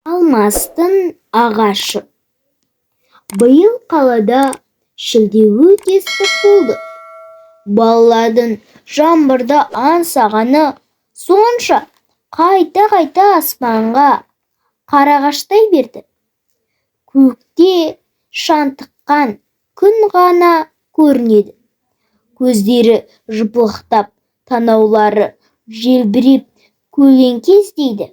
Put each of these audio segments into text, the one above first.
Алмастың ағашы. Биыл қалада шілде өте ыстық болды. Балалардың жаңбырда аңсағаны сонша қайта-қайта аспанға қарағаштай берді. Көкте шаңтыққан күн ғана көрінеді. Көздері жыпылықтап, танаулары желбіреп көлеңкес дейді.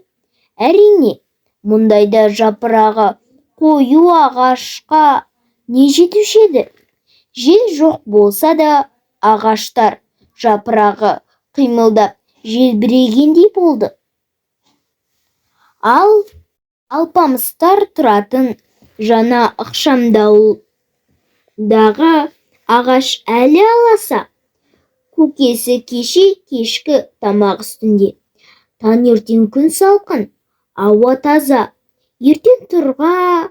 Әрине, мұндайда жапырағы қою ағашқа не жетуші еді? Жел жоқ болса да, ағаштар жапырағы қимылдап желбірегендей болды. Ал алпамыстар тұратын жаңа ықшамдауылдағы ағаш әлі аласа. Көкесі кешкі тамақ үстінде. Таңертең күн салқын, ауа таза. Ертең тұрға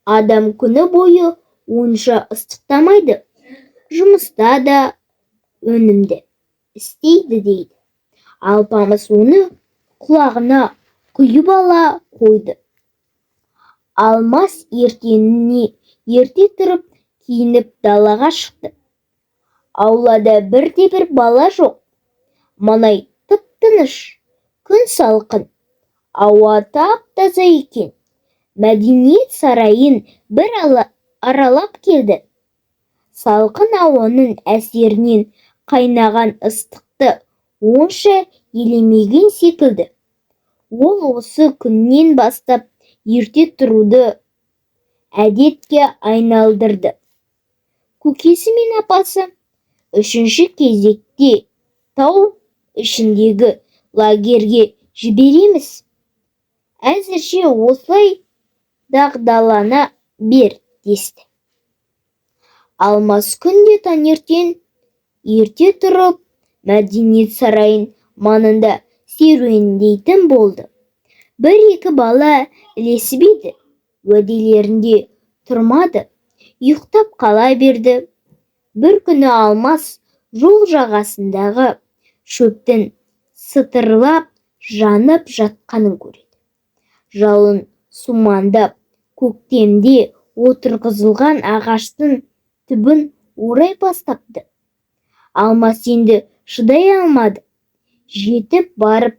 адам күні бойы онша ыстықтамайды. Жұмыста да өнімді істейді дейді. Алпамыс оны құлағына құйып ала қойды. Алмас ерте тұрып киініп далаға шықты. Аулада бірде-бір бала жоқ. Маңай тып-тыныш, күн салқын, ауа тап-таза екен. Мәдениет сарайын бір аралап келді. Салқын ауаның әсерінен қайнаған ыстықты онша елемеген секілді. Ол осы күннен бастап ерте тұруды әдетке айналдырды. Көкесі мен апасы үшінші кезекте тау ішіндегі лагерге жібереміз. Әзірше осылай дағдылана бер десті. Алмас күнде таңертең ерте тұрып, мәдениет сарайын маңында серуендейтін болды. Бір-екі бала ілесіп еді, уәделерінде тұрмады, ұйықтап қала берді. Бір күні Алмас жол жағасындағы шөптің сытырлап жанып жатқанын көреді. Жалын сумаңдап, көктемде отырғызылған ағаштың түбін орай бастапты. Алмас енді шыдай алмады. Жетіп барып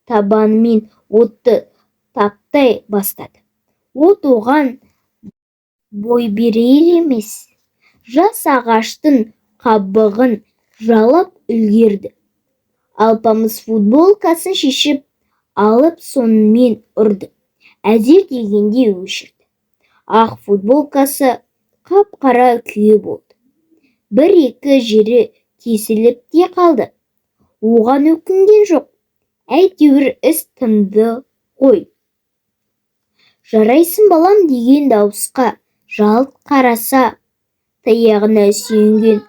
табанымен отты таптай бастады. От оған бой берер емес. Жас ағаштың қабығын жалап үлгерді. Алпамыс футболкасын шешіп алып сонымен ұрды. Әзер дегенде өшірді. Ақ футболкасы қап-қара күйе болды. Бір-екі жері тесіліп те қалды. Оған өкінген жоқ. Әйтеуір іс тынды ғой. Жарайсың балам деген дауысқа жалт қараса, таяғына сүйенген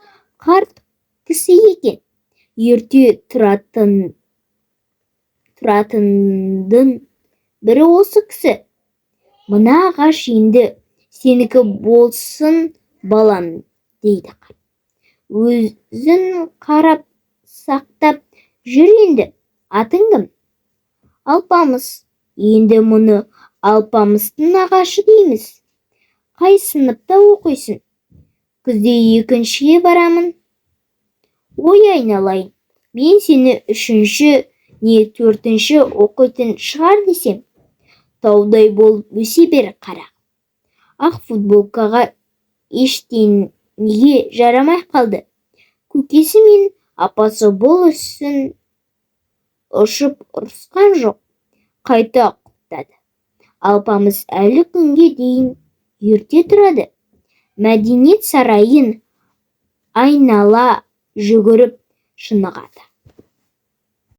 қарт кісі екен. Ерте тұратындың бірі осы кісі. Мына ағаш енді сенікі болсын балам дейді. Өзін қарап сақтап жүр енді. Атың кім? Алпамыс. Енді мұны Алпамыстың ағашы дейміз. Қай сыныпта оқисың? Күзде екіншіге барамын. Ой айналайын, мен сені үшінші не төртінші оқитын шығар десем. Таудай болып өсе бер қара. Ақ футболкаға ештеңеге жарамай қалды. Көкесі мен апасы бұл үшін ұшып ұрысқан жоқ. Қайта құптады. Алпамыс әлі күнге дейін ерте тұрады. Мәдениет сарайын айнала жүгіріп шынығады.